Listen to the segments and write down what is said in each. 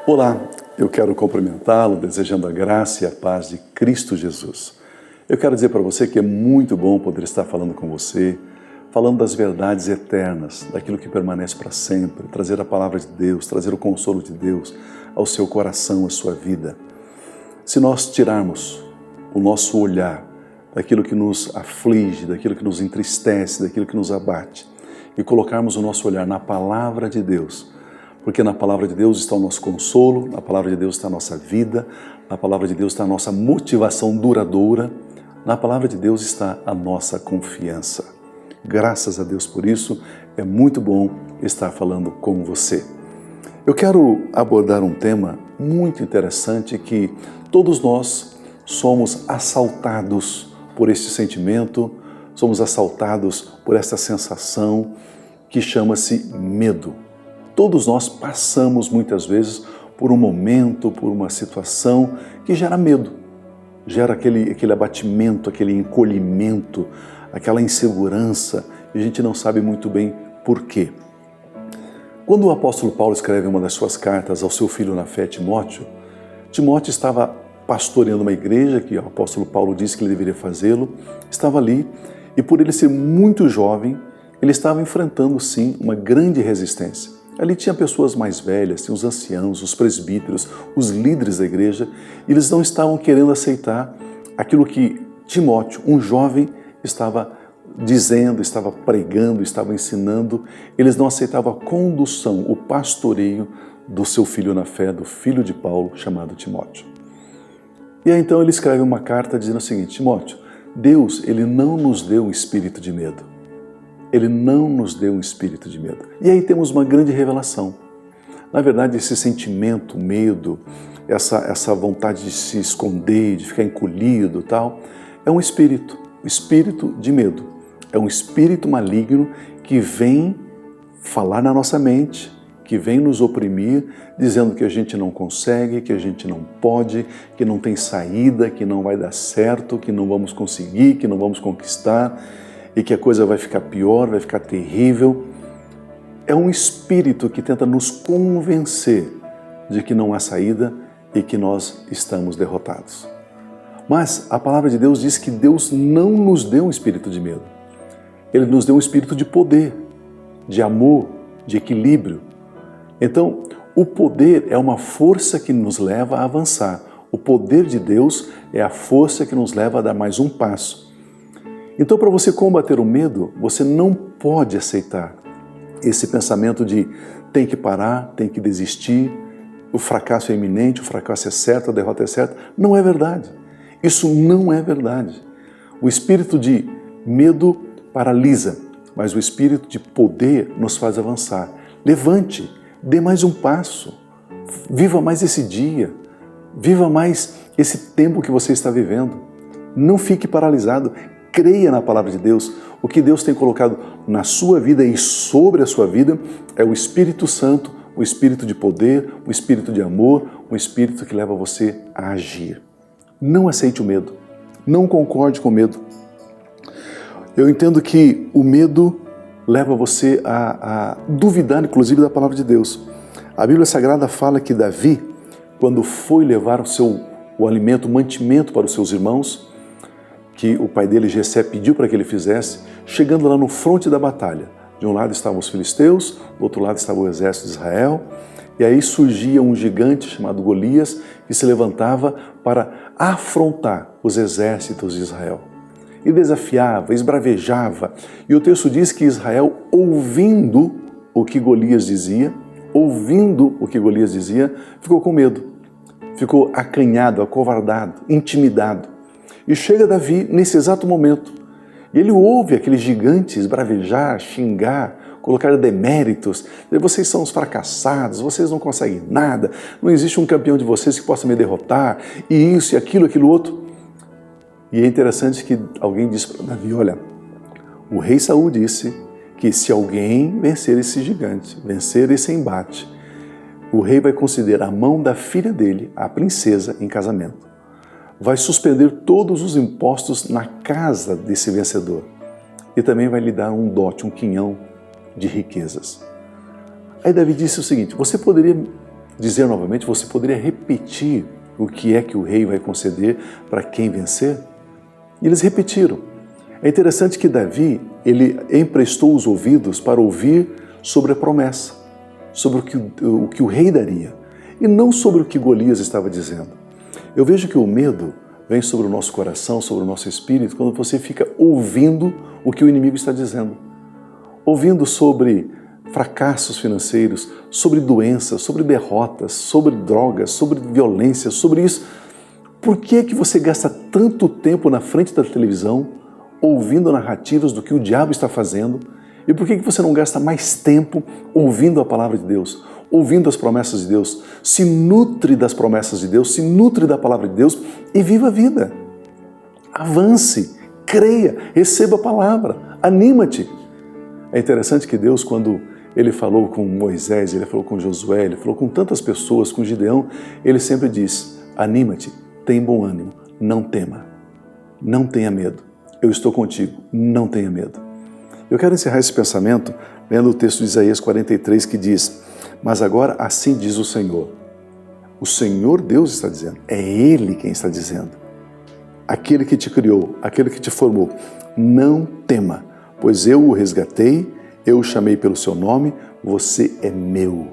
Olá, eu quero cumprimentá-lo, desejando a graça e a paz de Cristo Jesus. Eu quero dizer para você que é muito bom poder estar falando com você, falando das verdades eternas, daquilo que permanece para sempre, trazer a palavra de Deus, trazer o consolo de Deus ao seu coração, à sua vida. Se nós tirarmos o nosso olhar daquilo que nos aflige, daquilo que nos entristece, daquilo que nos abate, e colocarmos o nosso olhar na palavra de Deus, porque na palavra de Deus está o nosso consolo, na palavra de Deus está a nossa vida, na palavra de Deus está a nossa motivação duradoura, na palavra de Deus está a nossa confiança. Graças a Deus por isso, é muito bom estar falando com você. Eu quero abordar um tema muito interessante que todos nós somos assaltados por este sentimento, somos assaltados por essa sensação que chama-se medo. Todos nós passamos muitas vezes por um momento, por uma situação que gera medo, gera aquele abatimento, aquele encolhimento, aquela insegurança, e a gente não sabe muito bem por quê. Quando o apóstolo Paulo escreve uma das suas cartas ao seu filho na fé, Timóteo, Timóteo estava pastoreando uma igreja, que o apóstolo Paulo disse que ele deveria fazê-lo, estava ali, e por ele ser muito jovem, ele estava enfrentando sim uma grande resistência. Ali tinha pessoas mais velhas, tinha os anciãos, os presbíteros, os líderes da igreja, e eles não estavam querendo aceitar aquilo que Timóteo, um jovem, estava dizendo, estava pregando, estava ensinando. Eles não aceitavam a condução, o pastoreio do seu filho na fé, do filho de Paulo, chamado Timóteo. E aí então ele escreve uma carta dizendo o seguinte: Timóteo, Deus, ele não nos deu um espírito de medo. Ele não nos deu um espírito de medo. E aí temos uma grande revelação. Na verdade, esse sentimento, medo, essa vontade de se esconder, de ficar encolhido e tal, é um espírito, o espírito de medo. É um espírito maligno que vem falar na nossa mente, que vem nos oprimir, dizendo que a gente não consegue, que a gente não pode, que não tem saída, que não vai dar certo, que não vamos conseguir, que não vamos conquistar, e que a coisa vai ficar pior, vai ficar terrível. É um espírito que tenta nos convencer de que não há saída e que nós estamos derrotados. Mas a palavra de Deus diz que Deus não nos deu um espírito de medo. Ele nos deu um espírito de poder, de amor, de equilíbrio. Então, o poder é uma força que nos leva a avançar. O poder de Deus é a força que nos leva a dar mais um passo. Então, para você combater o medo, você não pode aceitar esse pensamento de tem que parar, tem que desistir, o fracasso é iminente, o fracasso é certo, a derrota é certa. Não é verdade. Isso não é verdade. O espírito de medo paralisa, mas o espírito de poder nos faz avançar. Levante, dê mais um passo, viva mais esse dia, viva mais esse tempo que você está vivendo. Não fique paralisado. Creia na palavra de Deus. O que Deus tem colocado na sua vida e sobre a sua vida é o Espírito Santo, o Espírito de poder, o Espírito de amor, o Espírito que leva você a agir. Não aceite o medo. Não concorde com o medo. Eu entendo que o medo leva você a duvidar, inclusive, da palavra de Deus. A Bíblia Sagrada fala que Davi, quando foi levar o alimento, o mantimento para os seus irmãos, que o pai dele, Jessé, pediu para que ele fizesse, chegando lá no fronte da batalha. De um lado estavam os filisteus, do outro lado estava o exército de Israel, e aí surgia um gigante chamado Golias, que se levantava para afrontar os exércitos de Israel. E desafiava, esbravejava, e o texto diz que Israel, ouvindo o que Golias dizia, ficou com medo, ficou acanhado, acovardado, intimidado. E chega Davi nesse exato momento. E ele ouve aquele gigante esbravejar, xingar, colocar deméritos. Vocês são os fracassados, vocês não conseguem nada, não existe um campeão de vocês que possa me derrotar, e isso, e aquilo outro. E é interessante que alguém disse para Davi: olha, o rei Saul disse que se alguém vencer esse gigante, vencer esse embate, o rei vai conceder a mão da filha dele, a princesa, em casamento. Vai suspender todos os impostos na casa desse vencedor e também vai lhe dar um dote, um quinhão de riquezas. Aí Davi disse o seguinte: você poderia dizer novamente? Você poderia repetir o que é que o rei vai conceder para quem vencer? E eles repetiram. É interessante que Davi, ele emprestou os ouvidos para ouvir sobre a promessa, sobre o que o rei daria, e não sobre o que Golias estava dizendo. Eu vejo que o medo vem sobre o nosso coração, sobre o nosso espírito, quando você fica ouvindo o que o inimigo está dizendo. Ouvindo sobre fracassos financeiros, sobre doenças, sobre derrotas, sobre drogas, sobre violência, sobre isso. Por que você gasta tanto tempo na frente da televisão, ouvindo narrativas do que o diabo está fazendo? E por que você não gasta mais tempo ouvindo a palavra de Deus, ouvindo as promessas de Deus? Se nutre das promessas de Deus, se nutre da palavra de Deus e viva a vida. Avance, creia, receba a palavra, anima-te. É interessante que Deus, quando Ele falou com Moisés, Ele falou com Josué, Ele falou com tantas pessoas, com Gideão, Ele sempre diz: anima-te, tem bom ânimo, não tema, não tenha medo, eu estou contigo, não tenha medo. Eu quero encerrar esse pensamento lendo o texto de Isaías 43 que diz: mas agora assim diz o Senhor Deus está dizendo, é Ele quem está dizendo, aquele que te criou, aquele que te formou, não tema, pois eu o resgatei, eu o chamei pelo seu nome, você é meu.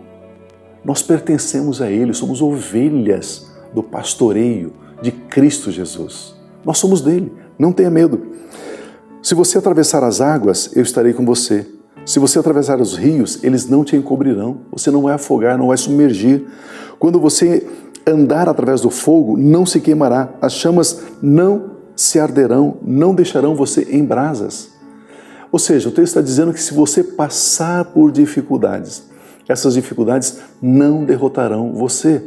Nós pertencemos a Ele, somos ovelhas do pastoreio de Cristo Jesus. Nós somos dele, não tenha medo. Se você atravessar as águas, eu estarei com você. Se você atravessar os rios, eles não te encobrirão. Você não vai afogar, não vai submergir. Quando você andar através do fogo, não se queimará. As chamas não se arderão, não deixarão você em brasas. Ou seja, o texto está dizendo que se você passar por dificuldades, essas dificuldades não derrotarão você.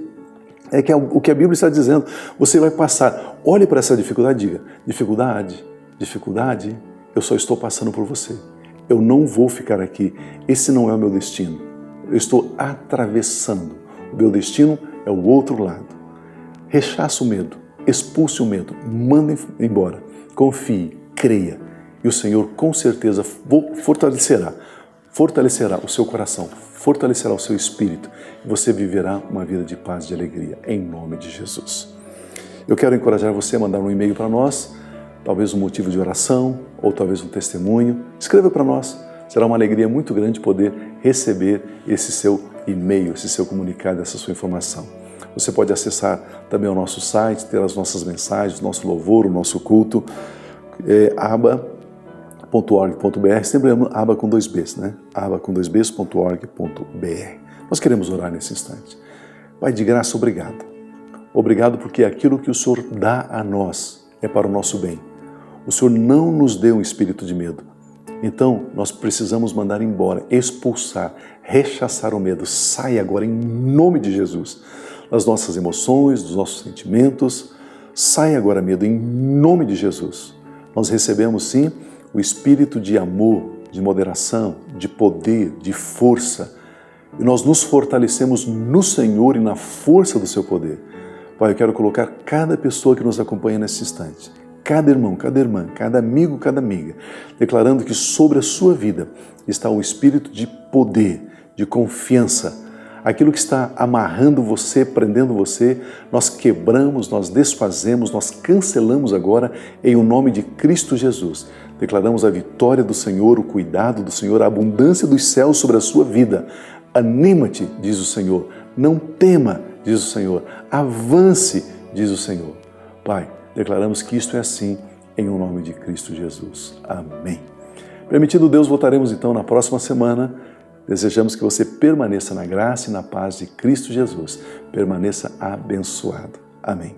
É que o que a Bíblia está dizendo. Você vai passar. Olhe para essa dificuldade e diga: dificuldade, eu só estou passando por você. Eu não vou ficar aqui. Esse não é o meu destino. Eu estou atravessando. O meu destino é o outro lado. Rechaça o medo, expulse o medo, manda embora. Confie, creia. E o Senhor com certeza fortalecerá o seu coração, fortalecerá o seu espírito. E você viverá uma vida de paz e de alegria, em nome de Jesus. Eu quero encorajar você a mandar um e-mail para nós, talvez um motivo de oração ou talvez um testemunho. Escreva para nós. Será uma alegria muito grande poder receber esse seu e-mail, esse seu comunicado, essa sua informação. Você pode acessar também o nosso site, ter as nossas mensagens, o nosso louvor, o nosso culto, aba.org.br, sempre aba com 2 Bs, né? aba com 2 Bs.org.br. Nós queremos orar nesse instante. Pai de graça, obrigado. Obrigado porque aquilo que o Senhor dá a nós é para o nosso bem. O Senhor não nos deu um espírito de medo. Então, nós precisamos mandar embora, expulsar, rechaçar o medo. Sai agora em nome de Jesus. Das nossas emoções, dos nossos sentimentos. Sai agora medo em nome de Jesus. Nós recebemos sim o espírito de amor, de moderação, de poder, de força. E nós nos fortalecemos no Senhor e na força do seu poder. Pai, eu quero colocar cada pessoa que nos acompanha nesse instante, cada irmão, cada irmã, cada amigo, cada amiga, declarando que sobre a sua vida está um espírito de poder, de confiança. Aquilo que está amarrando você, prendendo você, nós quebramos, nós desfazemos, nós cancelamos agora em o nome de Cristo Jesus. Declaramos a vitória do Senhor, o cuidado do Senhor, a abundância dos céus sobre a sua vida. Anima-te, diz o Senhor. Não tema, diz o Senhor. Avance, diz o Senhor. Pai, declaramos que isto é assim em o nome de Cristo Jesus. Amém. Permitindo Deus, voltaremos então na próxima semana. Desejamos que você permaneça na graça e na paz de Cristo Jesus. Permaneça abençoado. Amém.